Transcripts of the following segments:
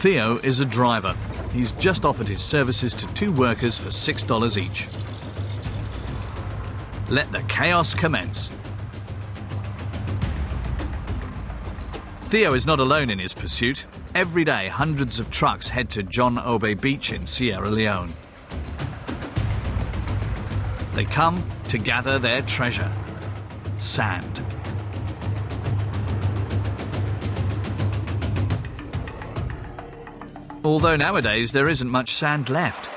Theo is a driver. He's just offered his services to 2 workers for $6 each. Let the chaos commence. Theo is not alone in his pursuit. Every day, hundreds of trucks head to John Obey Beach in Sierra Leone. They come to gather their treasure: sand. Although nowadays there isn't much sand left.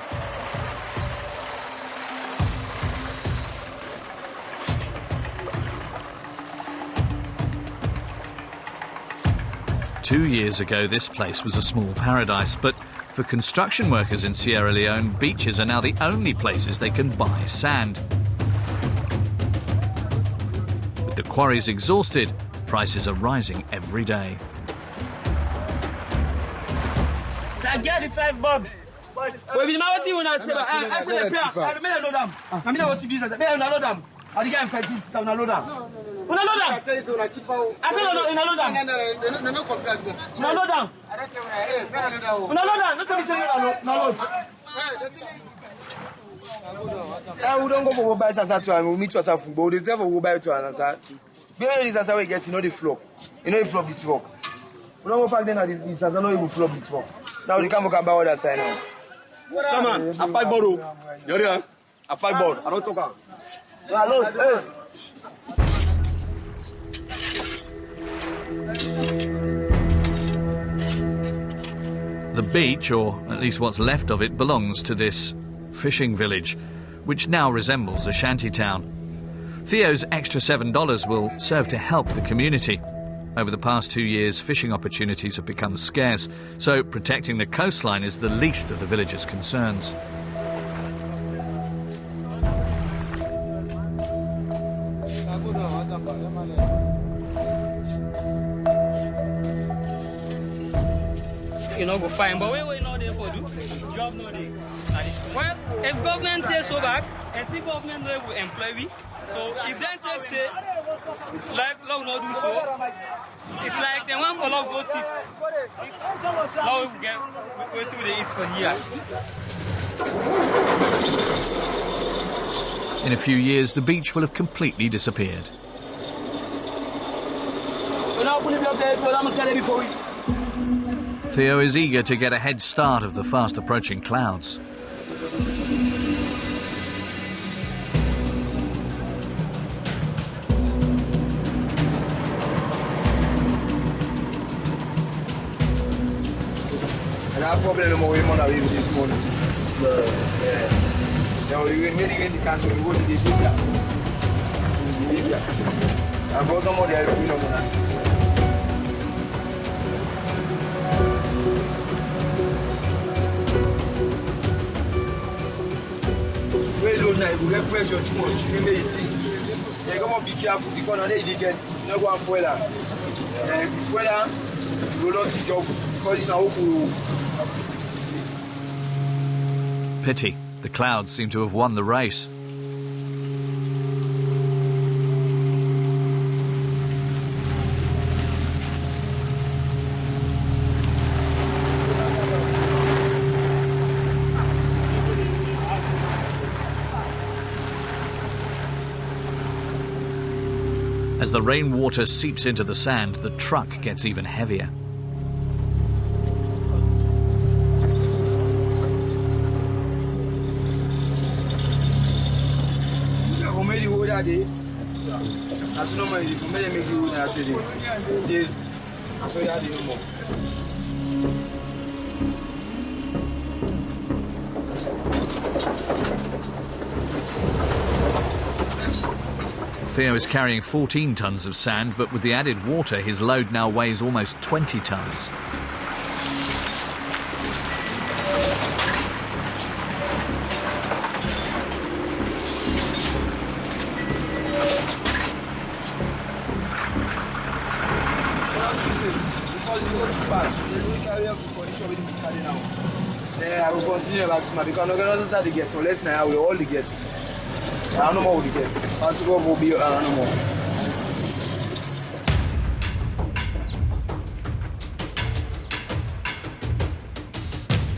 Two years ago, this place was a small paradise, but for construction workers in Sierra Leone, beaches are now the only places they can buy sand. With the quarries exhausted, prices are rising every day. I get the 5 bob. Well, you know what you want to say? I said, I know them. I mean, what's the business? I know them. I think 550. I know them. I know them. I said, no, no, them. No, no, them. No, them. Look at me saying, no. I don't go for buy Sasa. We meet to a football. There's never go buy to answer. Maybe this answer we get, you know, the flop. You know, the flop the truck. We don't go back then at the Sasa, no, you will flop the truck. Now they come back other side now. Come on, a 5 ball. You're here. A 5 ball. I don't talk. Hello. The beach, or at least what's left of it, belongs to this fishing village, which now resembles a shantytown. Theo's extra $7 will serve to help the community. Over the past 2 years, fishing opportunities have become scarce, so protecting the coastline is the least of the villagers' concerns. You know, go fine, but we not there for do. Job not there. Well, if government says so back, and the government will employ we. So if then take say, like law not do so, it's like they want to love vote if. Now we get wait till they eat for here. In a few years, the beach will have completely disappeared. Theo is eager to get a head start of the fast-approaching clouds. I problem no more with this morning. Now we will make the cancel. We go to the Libya. I brought no more there. Well, don't now you get pressure too much. You may see. You come on, be careful because now they get. You know go and boil her. Boil her. You will lose the job because you know. Pity. The clouds seem to have won the race. As the rainwater seeps into the sand, the truck gets even heavier. Theo is carrying 14 tons of sand, but with the added water, his load now weighs almost 20 tons. I will continue back to my because I'm going to get so let's now we all get. I don't know what we get. As we go, we'll be no more.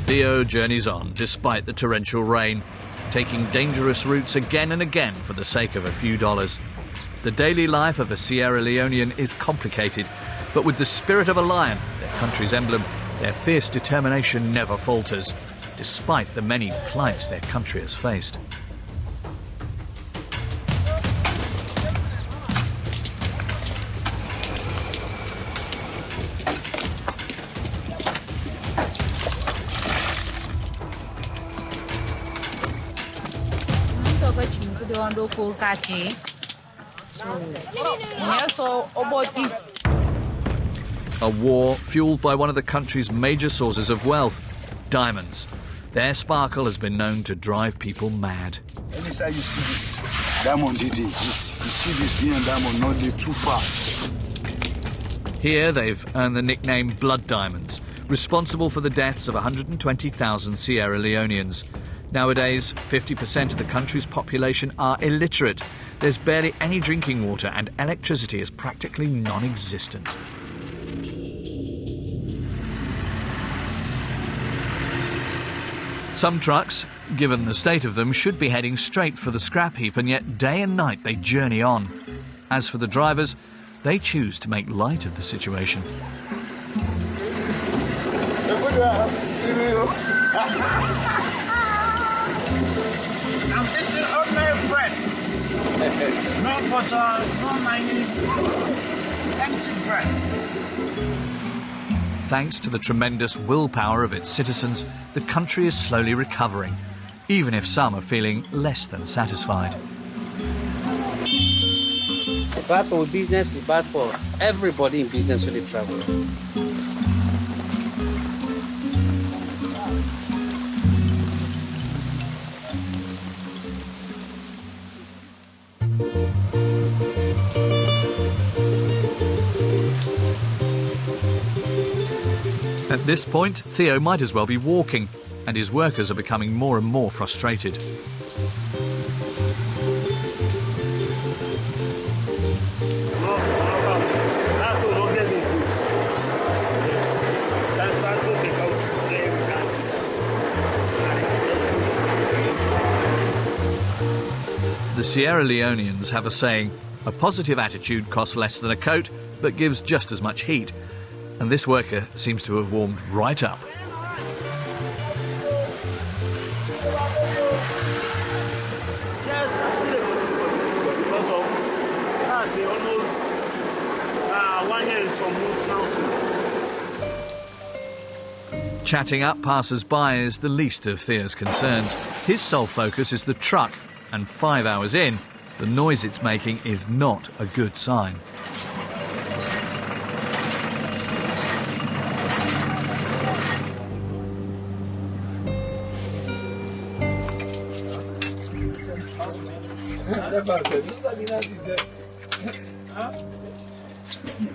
Theo journeys on despite the torrential rain, taking dangerous routes again and again for the sake of a few dollars. The daily life of a Sierra Leonean is complicated, but with the spirit of a lion, their country's emblem, their fierce determination never falters, despite the many plights their country has faced. A war fueled by one of the country's major sources of wealth, diamonds. Their sparkle has been known to drive people mad. Anytime you see this diamond, you see this here and diamond, not too far. Here they've earned the nickname Blood Diamonds, responsible for the deaths of 120,000 Sierra Leoneans. Nowadays, 50% of the country's population are illiterate. There's barely any drinking water and electricity is practically non-existent. Some trucks, given the state of them, should be heading straight for the scrap heap, and yet day and night they journey on. As for the drivers, they choose to make light of the situation. I'm eating ordinary bread. No butter, no mayonnaise, empty bread. Thanks to the tremendous willpower of its citizens, the country is slowly recovering, even if some are feeling less than satisfied. It's bad for business, it's bad for everybody in business when they travel. At this point, Theo might as well be walking, and his workers are becoming more and more frustrated. The Sierra Leoneans have a saying, a positive attitude costs less than a coat, but gives just as much heat. And this worker seems to have warmed right up. Chatting up passers-by is the least of Theo's concerns. His sole focus is the truck, and 5 hours in, the noise it's making is not a good sign.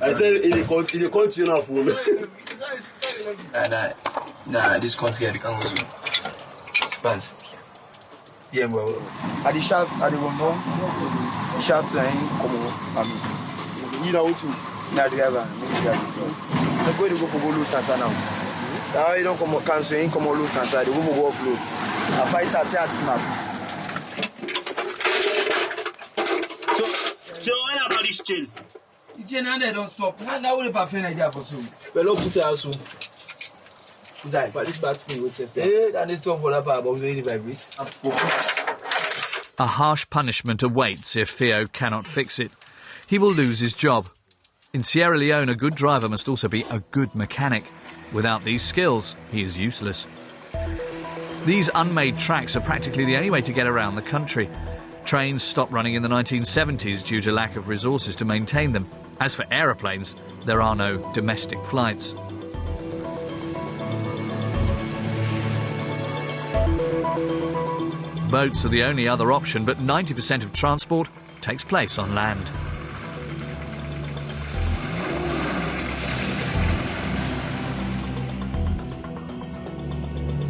I tell you, il continue à fouler. Nah, this continue can go soon. Spans. Yeah, well, at the shaft, at the window, the shaft line, come on. You know what? Now the driver, I'm going to go for load transfer now. Now you don't come on cancel, you come on load transfer. They go for offload. I fight at map. So when about this chain? The chain and they don't stop. Now we have a idea for soon. Well, look put it also. But this bad skin would say. And this stuff for that power box really vibrate. A harsh punishment awaits if Theo cannot fix it. He will lose his job. In Sierra Leone, a good driver must also be a good mechanic. Without these skills, he is useless. These unmade tracks are practically the only way to get around the country. Trains stopped running in the 1970s due to lack of resources to maintain them. As for aeroplanes, there are no domestic flights. Boats are the only other option, but 90% of transport takes place on land.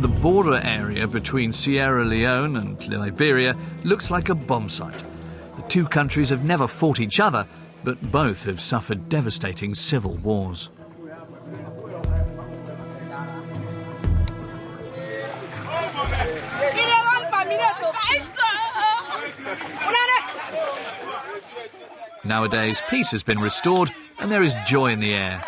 The border area between Sierra Leone and Liberia looks like a bomb site. The two countries have never fought each other, but both have suffered devastating civil wars. Nowadays, peace has been restored and there is joy in the air.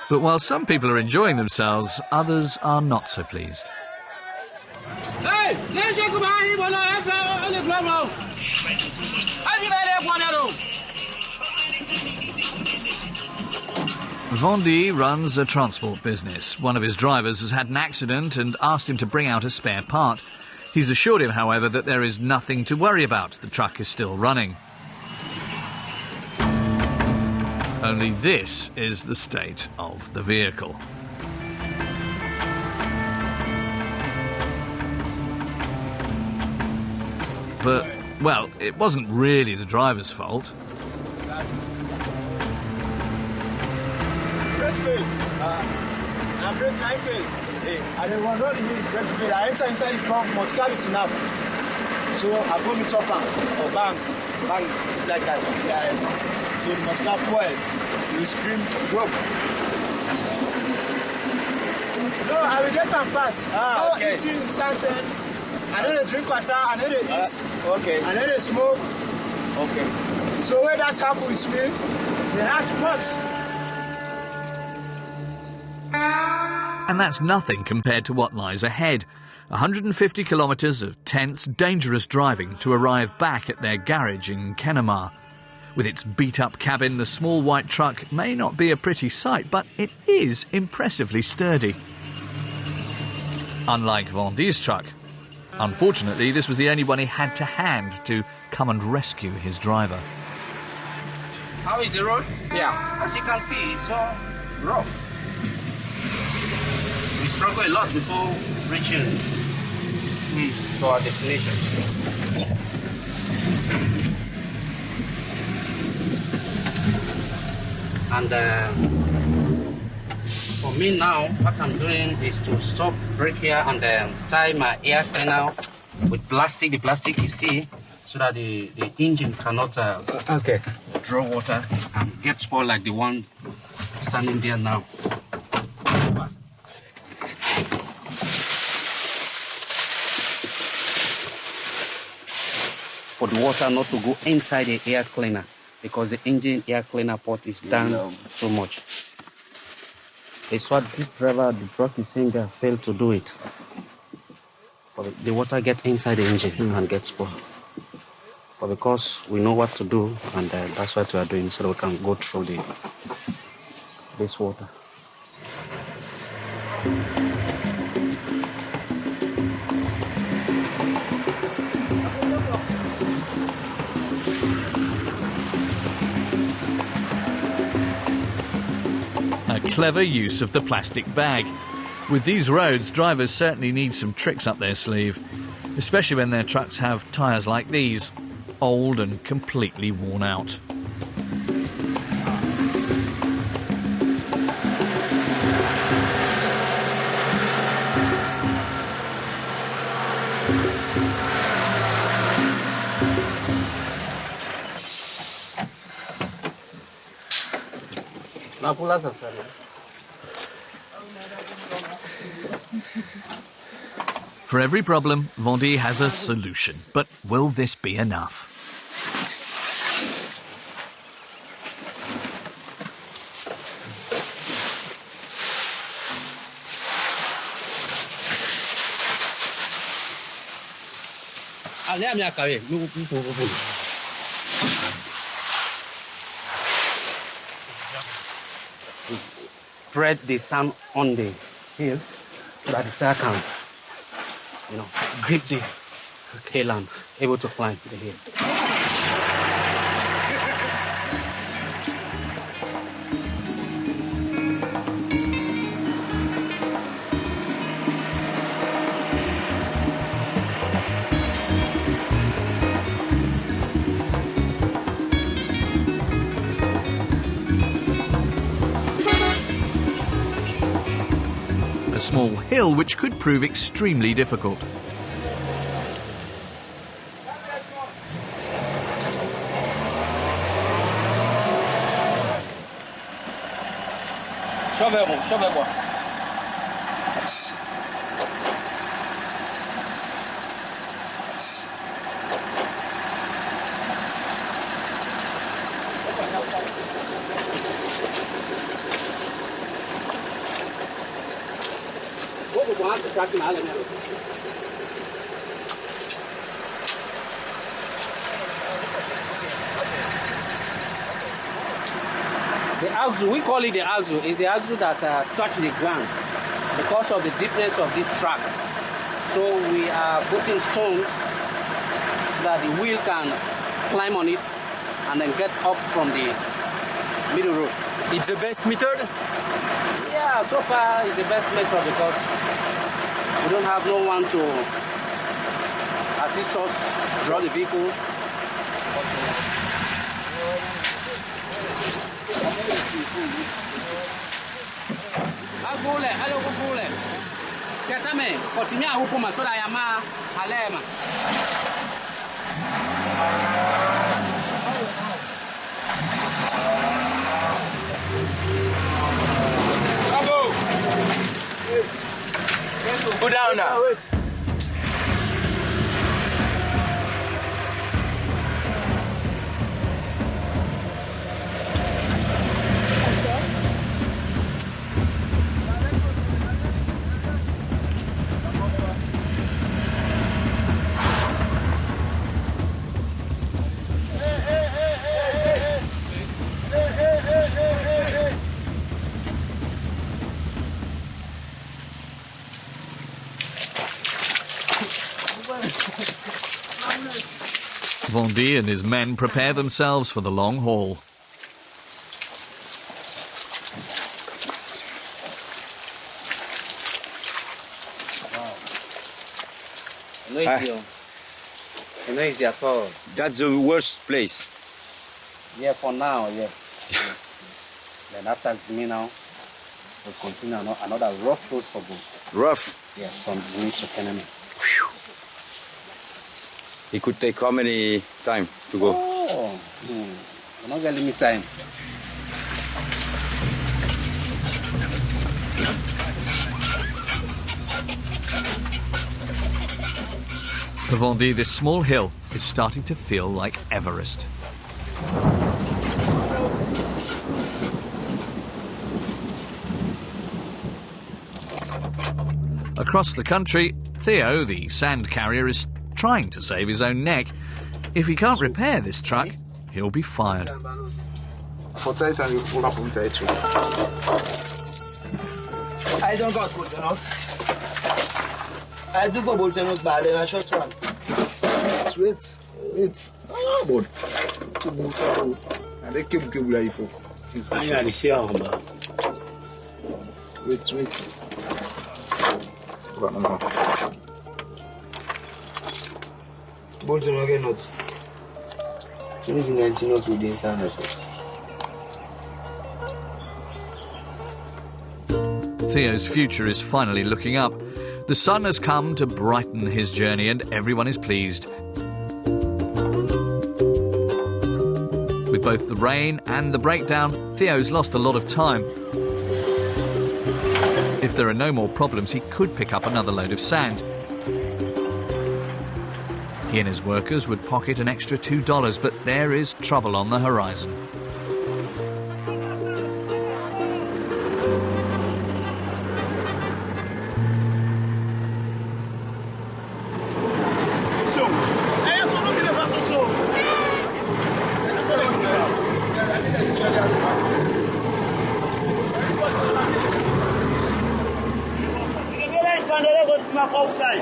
But while some people are enjoying themselves, others are not so pleased. Vendy runs a transport business. One of his drivers has had an accident and asked him to bring out a spare part. He's assured him, however, that there is nothing to worry about. The truck is still running. Only this is the state of the vehicle. But, well, it wasn't really the driver's fault. I don't want to use I enter inside the front, mortality now. So I put it up or bang, like that. So it must not spoil. You scream, broke. No, I will get them fast. No eating certain. I know they drink water, I know they eat. Okay. I know they smoke. Okay. So when that happens with me, the heart pops. And that's nothing compared to what lies ahead. 150 kilometres of tense, dangerous driving to arrive back at their garage in Kenema. With its beat-up cabin, the small white truck may not be a pretty sight, but it is impressively sturdy. Unlike Vendy's truck. Unfortunately, this was the only one he had to hand to come and rescue his driver. How is the road? Yeah, as you can see, it's so rough. We struggle a lot before reaching to our destination. And for me now, what I'm doing is to stop, brake here, and tie my air cleaner with plastic. The plastic you see, so that the engine cannot draw water and get spoiled like the one standing there now. For the water not to go inside the air cleaner, because the engine air cleaner port is down so much. It's what this driver, the truck is saying, they failed to do it. So the water gets inside the engine and gets spoiled. So because we know what to do, and that's what we are doing, so we can go through this water. Clever use of the plastic bag. With these roads, drivers certainly need some tricks up their sleeve, especially when their trucks have tyres like these, old and completely worn out. For every problem, Vendy has a solution. But will this be enough? Spread the sand on the hill so that the tire can, grip the hill and able to climb the hill. A small hill which could prove extremely difficult. Chove. The axle, we call it the axle, is the axle that touch the ground because of the deepness of this track. So we are putting stones so that the wheel can climb on it and then get up from the middle road. It's the best method? Yeah, so far it's the best method because we don't have no one to assist us draw the vehicle. Agule. Ketame, kotinya huko masoda ya ma alema. Go down now. Vendy and his men prepare themselves for the long haul. No easy at all. That's the worst place. Yeah, for now, yes. Then after Zimi now, we'll continue another rough road for both. Rough. Yeah, from Zimi to Keneme. It could take how many time to go? Oh, we're not getting me time. For Vendy, this small hill is starting to feel like Everest. Across the country, Theo, the sand carrier, is trying to save his own neck. If he can't repair this truck, he'll be fired. I don't got bolts out. I do go bolts out, but I short one. Wait. Ah, boy. And they keep like for. I got the shell, Wait. bolts don't get nuts. Change 19 nuts with the inside nuts. Theo's future is finally looking up. The sun has come to brighten his journey and everyone is pleased. With both the rain and the breakdown, Theo's lost a lot of time. If there are no more problems, he could pick up another load of sand. He and his workers would pocket an extra $2, but there is trouble on the horizon. Outside.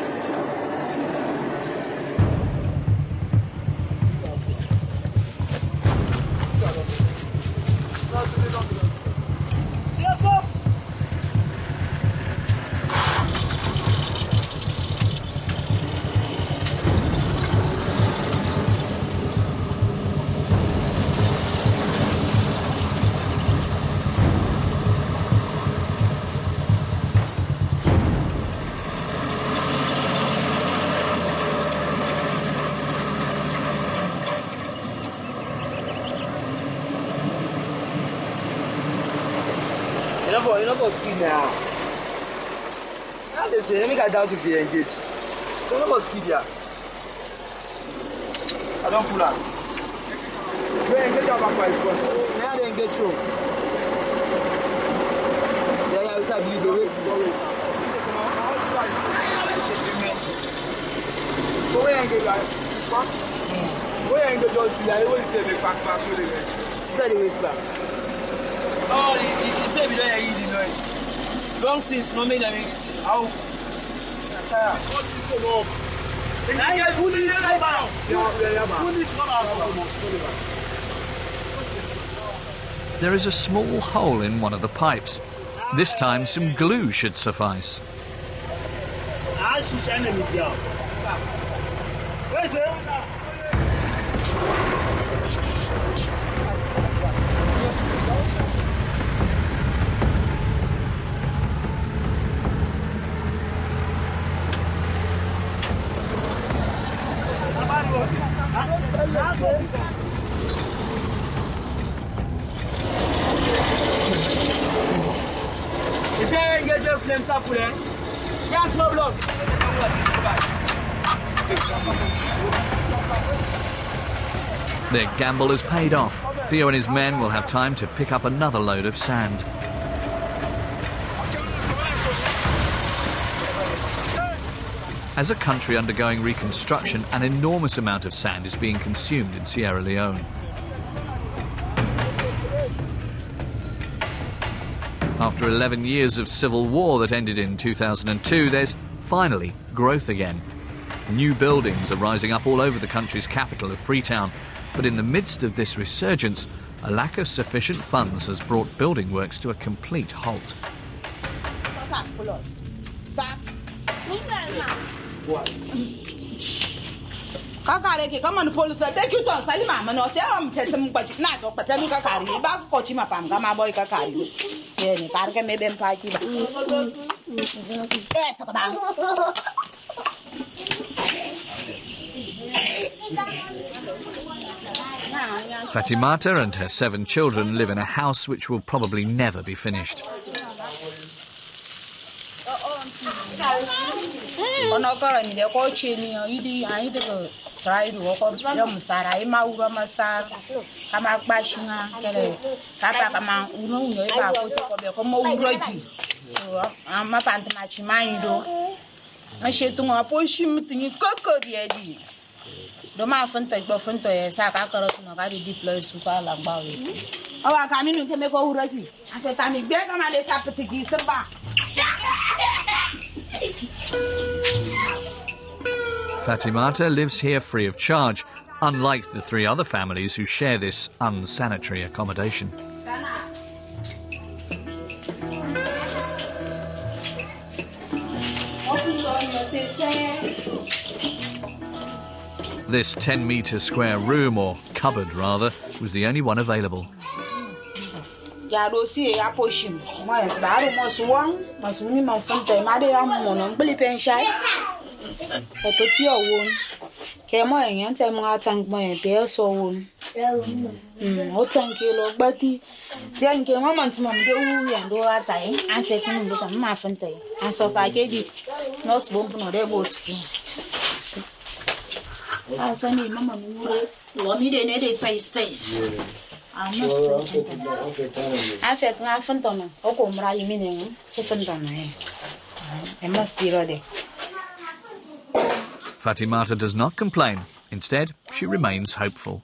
not for speed now. Now they say, let me get down to be engaged. You're not for speed here. I don't pull out. They engage our back by front. Now they engage through. Yeah, it's a video. Waste. Go away and engage. What? Go and engage all three. I always tell me back. This is the waste back. Oh, he said we don't hear the noise. Long since, no make them it. How? There is a small hole in one of the pipes. This time some glue should suffice. Is there any good flames up there? Yes, no blood. Their gamble has paid off. Theo and his men will have time to pick up another load of sand. As a country undergoing reconstruction, an enormous amount of sand is being consumed in Sierra Leone. After 11 years of civil war that ended in 2002, there's finally growth again. New buildings are rising up all over the country's capital of Freetown. But in the midst of this resurgence, a lack of sufficient funds has brought building works to a complete halt. Kakare ke kama police be ki to sali mama no te am tetem kwachi na so pepe nu kakari ba kochi mapam ga ma boy kakari ye ni kar ke me bem pa ki ba sa ba Fatimata and her 7 children live in a house which will probably never be finished. Doma fanta gbo fanta e sa ka koro sino ga deploy su ka la gba we awa ka mi nu ke me ko uraki afeta mi gbe ka ma le sa petigi se ba. Fatimata lives here free of charge, unlike the 3 other families who share this unsanitary accommodation. This 10-metre square room, or cupboard rather, was the only one available. Fatimata does not complain. Instead, she remains hopeful.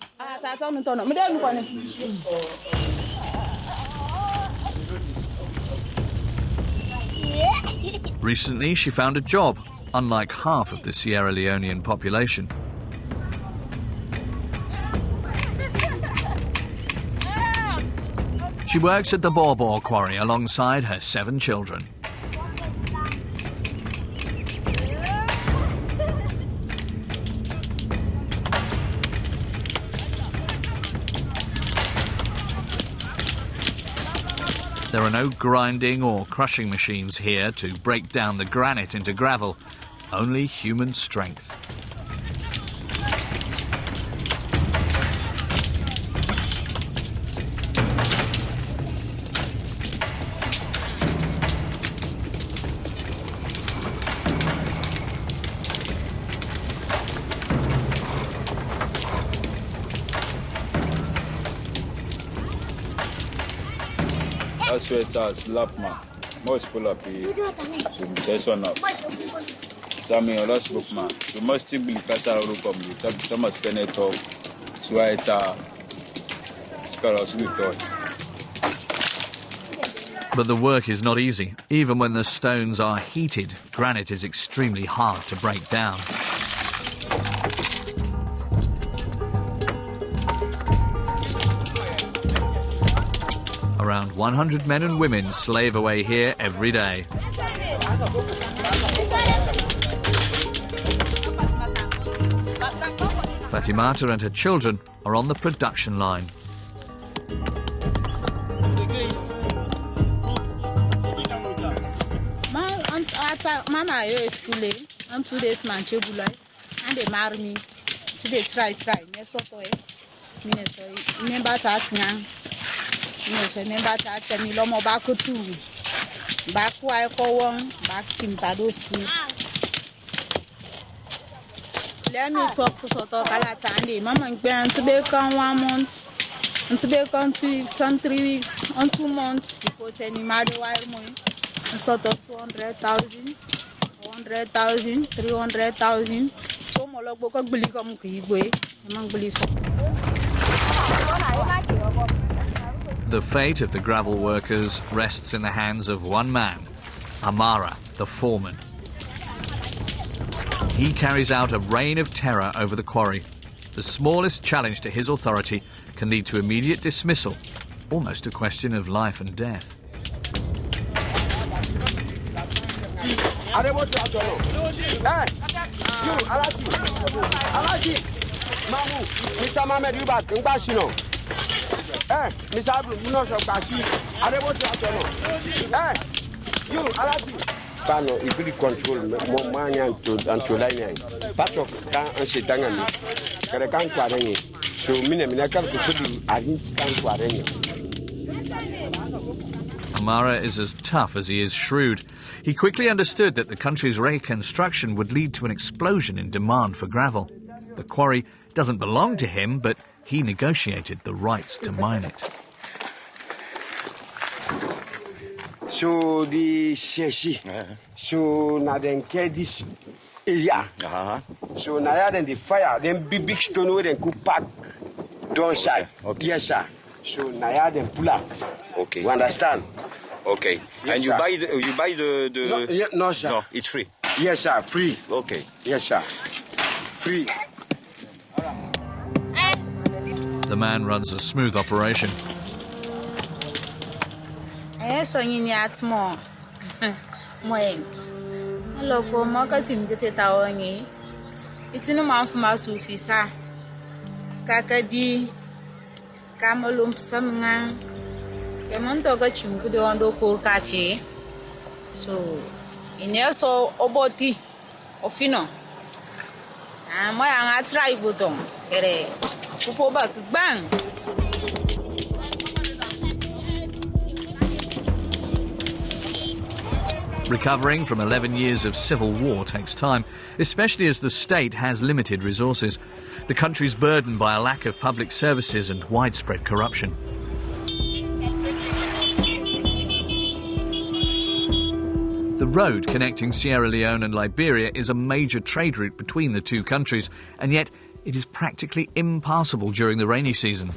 Recently, she found a job, unlike half of the Sierra Leonean population. She works at the Borbor quarry alongside her 7 children. There are no grinding or crushing machines here to break down the granite into gravel, only human strength. That's where it's slap man. Most pull up here. So me say son up. Sami on last book man. So most still be casa ro come. Some must spend it up. So it's scholars with toy. But the work is not easy. Even when the stones are heated, granite is extremely hard to break down. Around 100 men and women slave away here every day. Fatimata and her children are on the production line. Mama, you're school. I'm 2 days man, and they marry me. So they try. Remember that now. Remember that me lomo back to back why one back team tados. Let me talk for sort of Galatandi. Mama and to be gone 1 month, and to be gone 2 weeks, some 3 weeks, on 2 months before any mother while more. Sort of 200,000, 400,000, 300,000. So molok bokak beli kamu kiwe, memang beli so. The fate of the gravel workers rests in the hands of one man, Amara, the foreman. He carries out a reign of terror over the quarry. The smallest challenge to his authority can lead to immediate dismissal, almost a question of life and death. Mr. Mohamed, you back in Bashino. Mr. Abu, you know, Bashi. I don't want to you, Alaji. Pano, if you control more money and to line, part of Kan and Shitangani, Karakan Quarani. So, Minamaka could be adding Kan Quarani. Amara is as tough as he is shrewd. He quickly understood that the country's reconstruction would lead to an explosion in demand for gravel. The quarry doesn't belong to him, but he negotiated the rights to mine it. So the Sheshi, so now then care this area. So now then the fire, then big stone where then could pack don't shy. Okay. Yes, sir. So now then pull up. Okay. You understand? Okay. Yes, and sir. you buy the no, sir. No, it's free. Yes, sir. Free. Okay. Yes, sir. Free. The man runs a smooth operation. So you need more. Moing. Hello, Mokatim get it away. It's in a month from our Sufisa. Kakadi Kamalum Samang. Yamontoga Chimkudo on the Kurkachi. So, in there so Oboti Ofino. And my aunt tried with them. Pull back, bang. Recovering from 11 years of civil war takes time, especially as the state has limited resources. The country's burdened by a lack of public services and widespread corruption. The road connecting Sierra Leone and Liberia is a major trade route between the two countries, and yet it is practically impassable during the rainy season.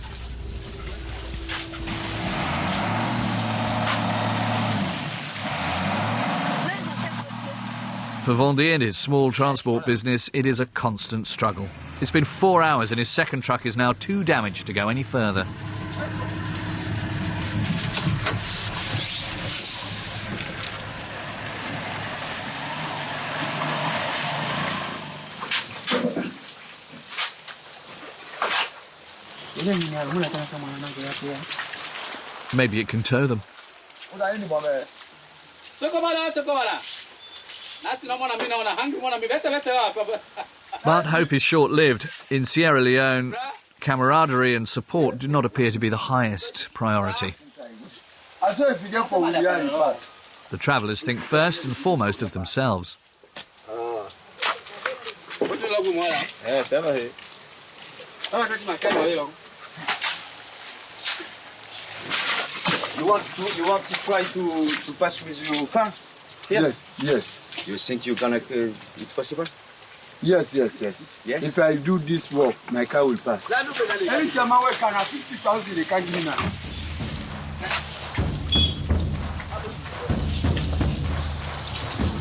For Vendier and his small transport business, it is a constant struggle. It's been 4 hours and his second truck is now too damaged to go any further. Maybe it can tow them. But hope is short-lived. In Sierra Leone, camaraderie and support do not appear to be the highest priority. The travellers think first and foremost of themselves. You want to try to pass with your car? Here? Yes. You think you're gonna? It's possible? Yes. If I do this work, my car will pass. Anytime I work on 50,000, they can't give me now.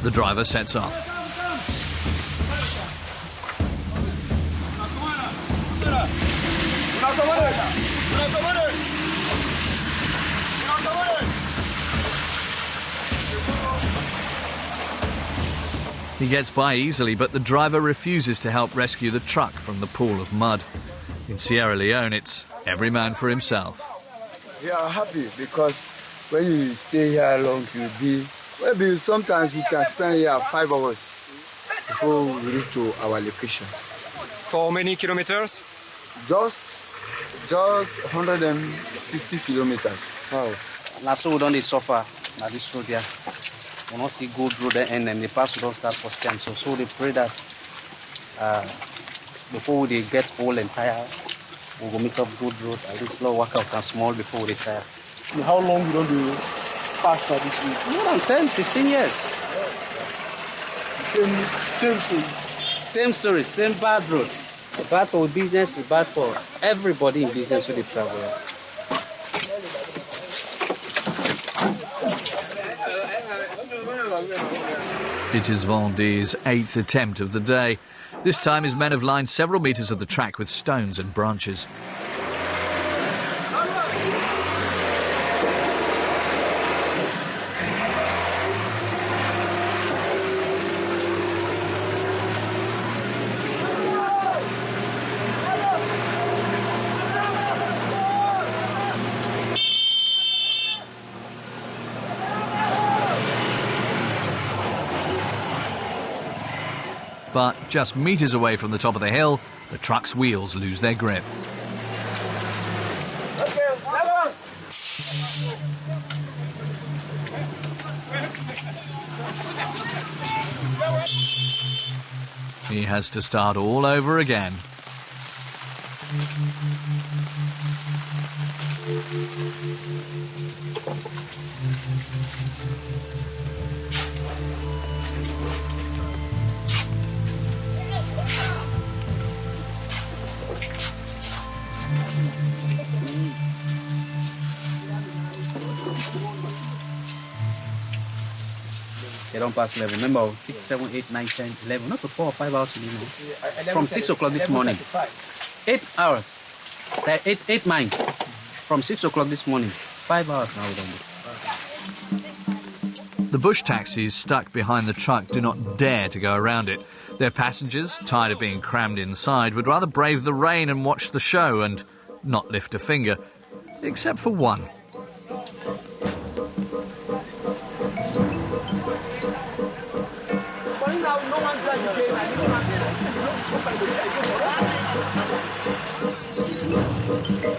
The driver sets off. He gets by easily, but the driver refuses to help rescue the truck from the pool of mud. In Sierra Leone, it's every man for himself. We are happy because when you stay here long, you'll be... Maybe sometimes we can spend here 5 hours before we reach to our location. For many kilometers? Just 150 kilometers. Wow. Now so we don't need suffer. Now this road here. We don't see good road and then the pass don't start for Siam. So they pray that before they get old and tired, we will make up good road. At least slow workout and small before we retire. How long you don't do pass like this week? More than 10, 15 years. Same story, same bad road. Bad for business, bad for everybody in business who they travel. It is Vendée's 8th attempt of the day. This time his men have lined several metres of the track with stones and branches. But just metres away from the top of the hill, the truck's wheels lose their grip. He has to start all over again. They don't pass 11. Remember, 6, 7, 8, 9, 10, 11. Not for 4 or 5 hours, you know. From 6 o'clock this morning. 8 hours. 8 9. From 6 o'clock this morning. 5 hours now we don't do. The bush taxis stuck behind the truck do not dare to go around it. Their passengers, tired of being crammed inside, would rather brave the rain and watch the show and not lift a finger. Except for one.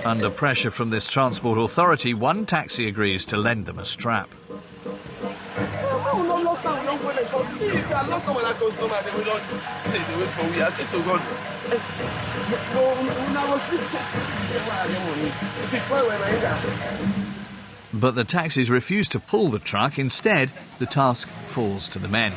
Under pressure from this transport authority, one taxi agrees to lend them a strap. But the taxis refuse to pull the truck. Instead, the task falls to the men.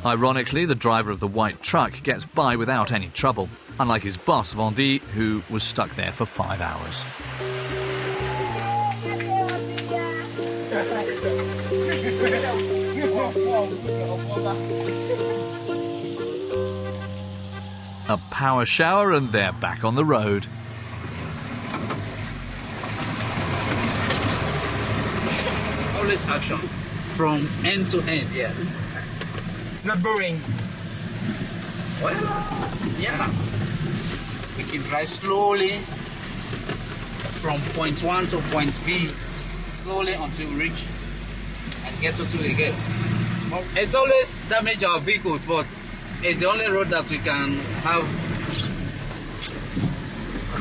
Ironically, the driver of the white truck gets by without any trouble, unlike his boss, Vendée, who was stuck there for 5 hours. A power shower and they're back on the road. Always action. From end to end, yeah. It's not boring. Well, yeah. We can drive slowly from point 1 to point B, slowly until we reach and get to the gate. It's always damage our vehicles, but it's the only road that we can have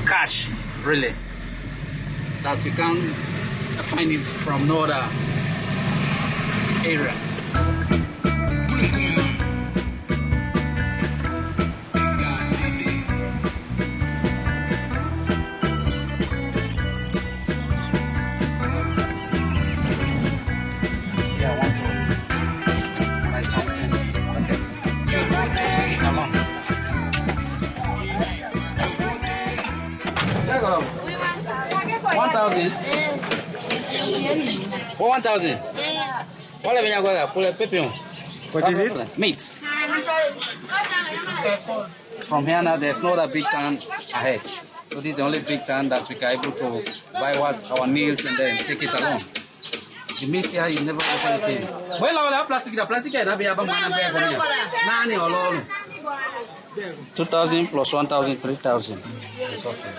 cash, really, that you can find it from no other area. What 1,000? What is it? Meat. From here now, there's no other big town ahead. So this is the only big town that we can able to buy what our needs and then take it along. The meat here, you never get anything. Well, plastic, 2,000 plus 1,000, 3,000. It's okay.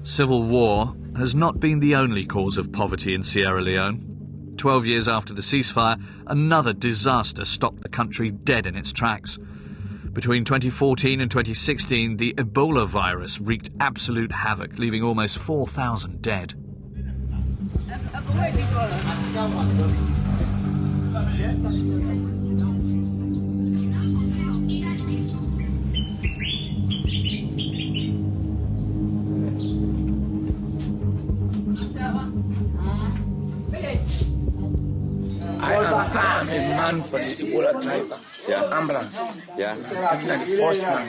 Civil war has not been the only cause of poverty in Sierra Leone. 12 years after the ceasefire, another disaster stopped the country dead in its tracks. Between 2014 and 2016, the Ebola virus wreaked absolute havoc, leaving almost 4,000 dead. I am a man for the Ebola driver, ambulance. I'm the first man,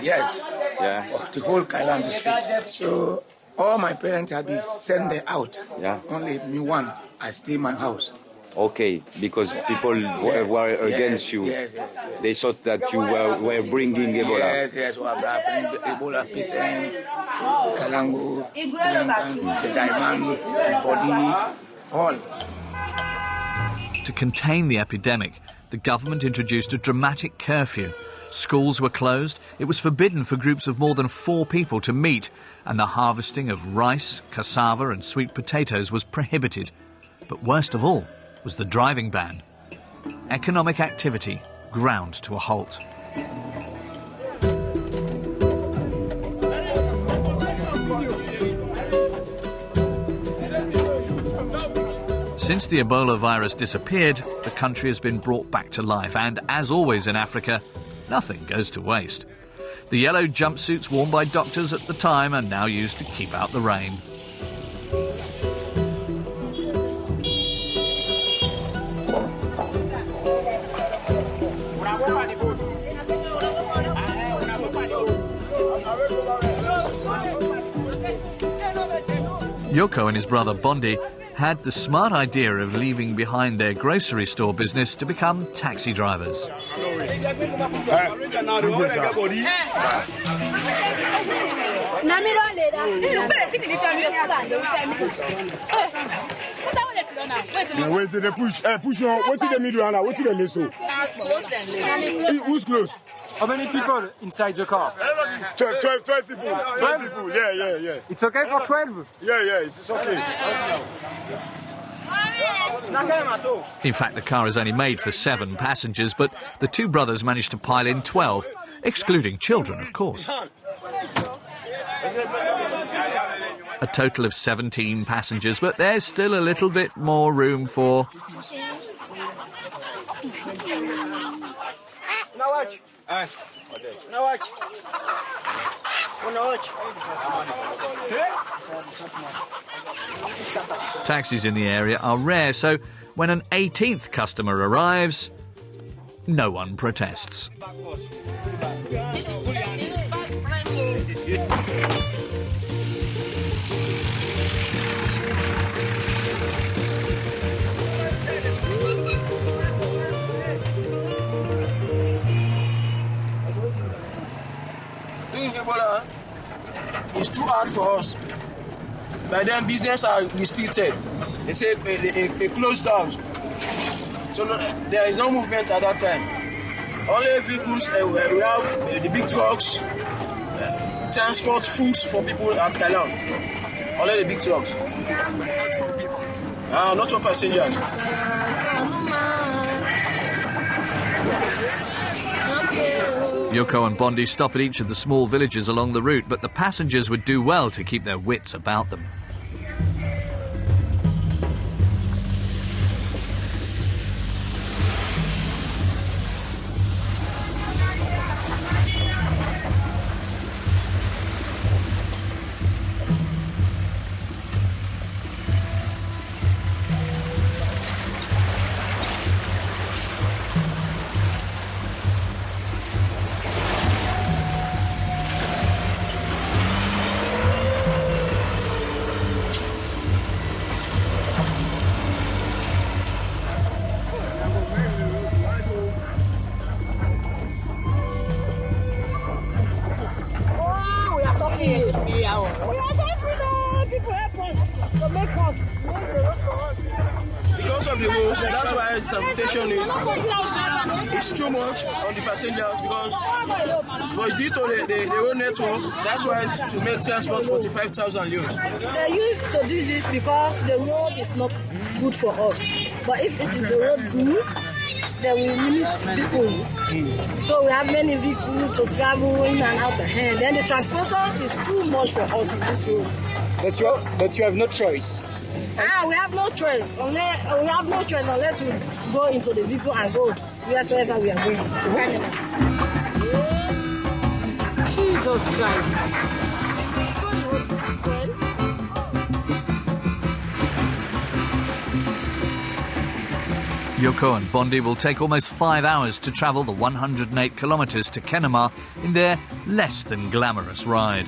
for the whole Kailan district. So all my parents have been sent out. Only me one, I stay in my house. Okay, because people were against you. They thought that you were bringing Ebola. Yes, we are bringing Ebola patient, Kalango, the diamond, body, all. To contain the epidemic, the government introduced a dramatic curfew. Schools were closed, it was forbidden for groups of more than 4 people to meet, and the harvesting of rice, cassava and sweet potatoes was prohibited. But worst of all was the driving ban. Economic activity ground to a halt. Since the Ebola virus disappeared, the country has been brought back to life, and as always in Africa, nothing goes to waste. The yellow jumpsuits worn by doctors at the time are now used to keep out the rain. Yoko and his brother Bondi had the smart idea of leaving behind their grocery store business to become taxi drivers. Who's close? How many people inside the car? 12 people. 12 people, yeah. It's okay for 12? Yeah, it's okay. In fact, the car is only made for 7 passengers, but the 2 brothers managed to pile in 12, excluding children, of course. A total of 17 passengers, but there's still a little bit more room for... Now watch. Now watch. Taxis in the area are rare, so when an 18th customer arrives, no one protests. Doing Ebola is too hard for us. By then, business are restricted. They say they closed down. So there is no movement at that time. Only vehicles, we have the big trucks, transport foods for people at Kailan. Only the big trucks. Not for passengers. Yoko and Bondi stop at each of the small villages along the route, but the passengers would do well to keep their wits about them. Because of the rules, that's why transportation is too much on the passengers because due to the road network, that's why to make transport 45,000 euros. They used to do this because the road is not good for us. But if it is the road good, then we limit people. So we have many vehicles to travel in and out of hand. Then the transportation is too much for us in this road. But you have no choice. We have no choice. We have no choice unless we go into the vehicle and go wheresoever we are going to Canada. Jesus Christ. Yoko and Bondi will take almost 5 hours to travel the 108 kilometres to Kenema in their less than glamorous ride.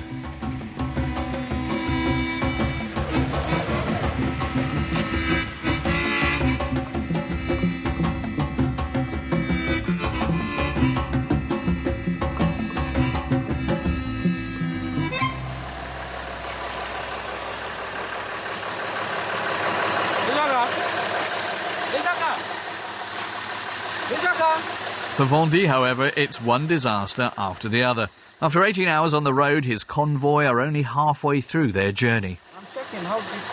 For Bondi, however, it's one disaster after the other. After 18 hours on the road, his convoy are only halfway through their journey. I'm checking how deep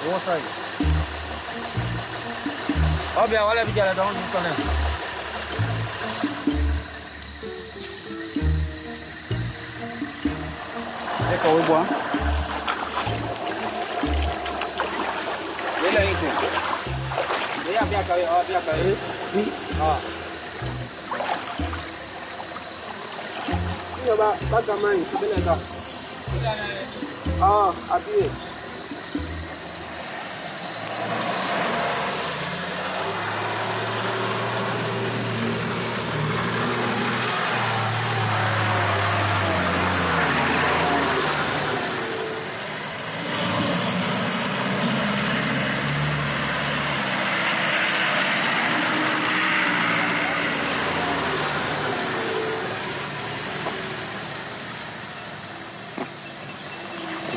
the water is.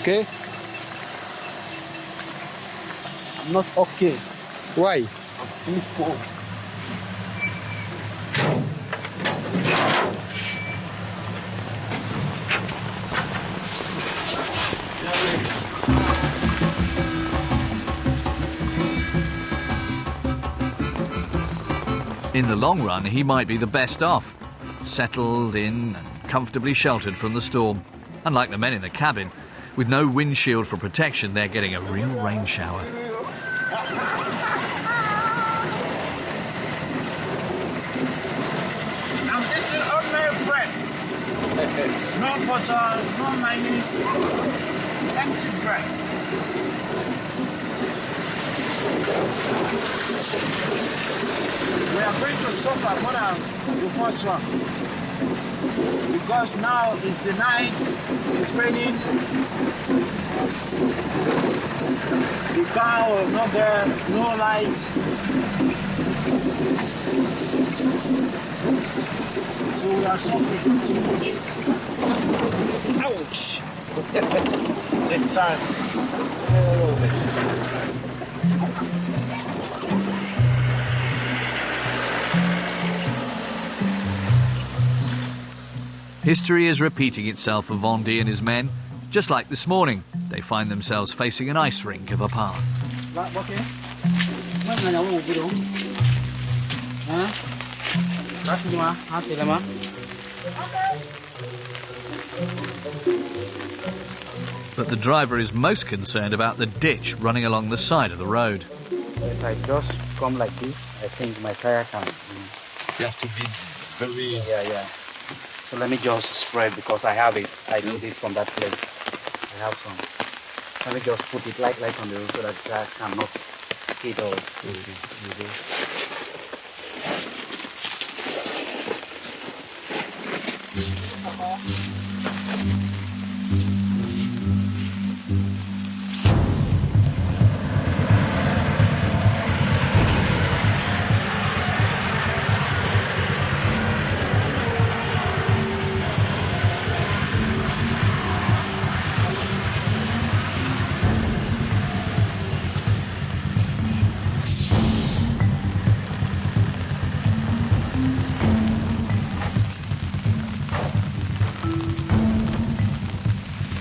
Okay? I'm not okay. Why? I'm too cold. In the long run, he might be the best off, settled in and comfortably sheltered from the storm. Unlike the men in the cabin, with no windshield for protection, they're getting a real rain shower. I'm eating ordinary bread. No butter, no mayonnaise, empty bread. We are going to suffer more than the first one. Because now it's the night, it's raining. The car is not there, no light. So we are suffering too much. Ouch! Take time. History is repeating itself for Vendy and his men. Just like this morning, they find themselves facing an ice rink of a path. But the driver is most concerned about the ditch running along the side of the road. If I just come like this, I think my tire can... You have to be very... Yeah. So let me just spread because I have it. I need it from that place. I have some. Let me just put it like on the roof so that the tire cannot skid or...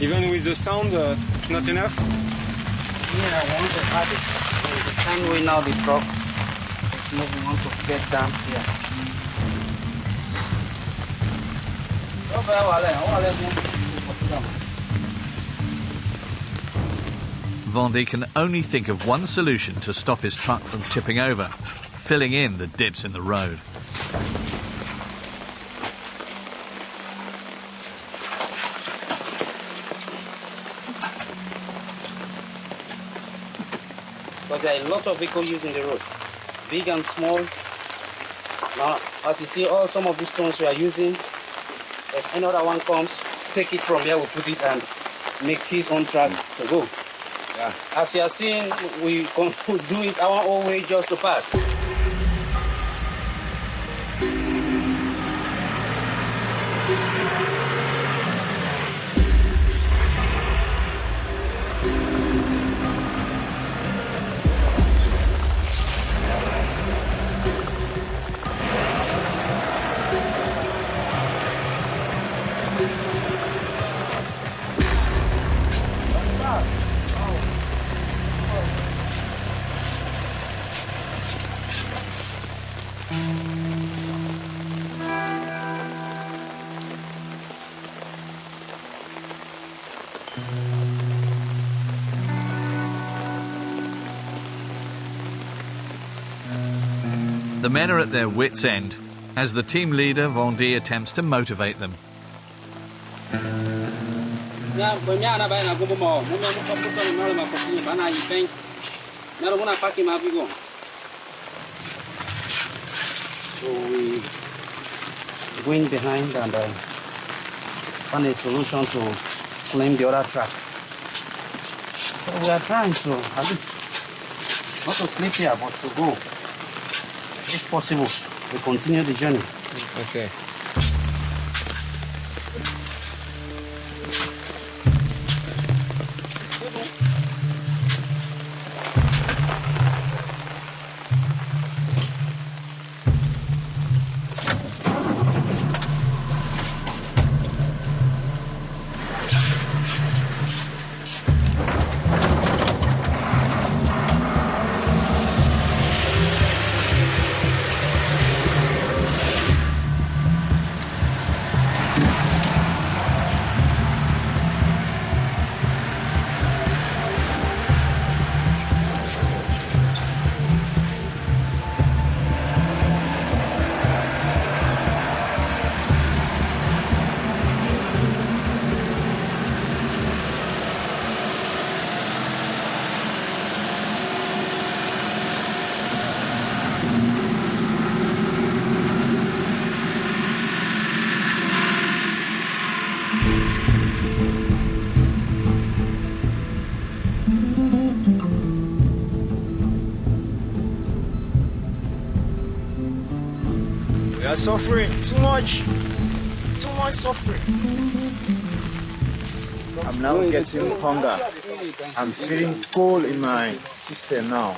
Even with the sound, it's not enough? Yeah, I want to have it. The same way now the truck is moving on to get down here. Vendy can only think of one solution to stop his truck from tipping over, filling in the dips in the road. Because there are a lot of vehicles using the road, big and small. Now, as you see, some of these stones we are using, if another one comes, take it from here, we put it and make his own track to go. Yeah. As you are seeing, we do it our own way just to pass. The men are at their wits' end as the team leader, Vendy, attempts to motivate them. So we going behind and find a solution to claim the other track. So we are trying to, at least, not to sleep here, but to go. If possible, we continue the journey. Okay. We are suffering too much suffering. I'm now getting hunger. I'm feeling cold in my system now.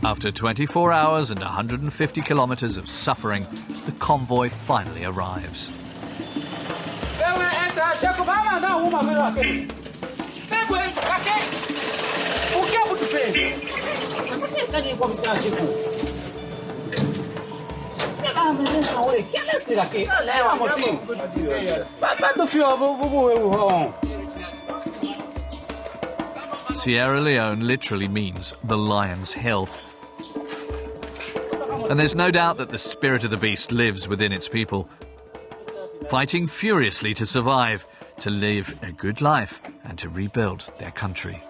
After 24 hours and 150 kilometers of suffering, the convoy finally arrives. Sierra Leone literally means the Lion's Hill. And there's no doubt that the spirit of the beast lives within its people, fighting furiously to survive, to live a good life and to rebuild their country.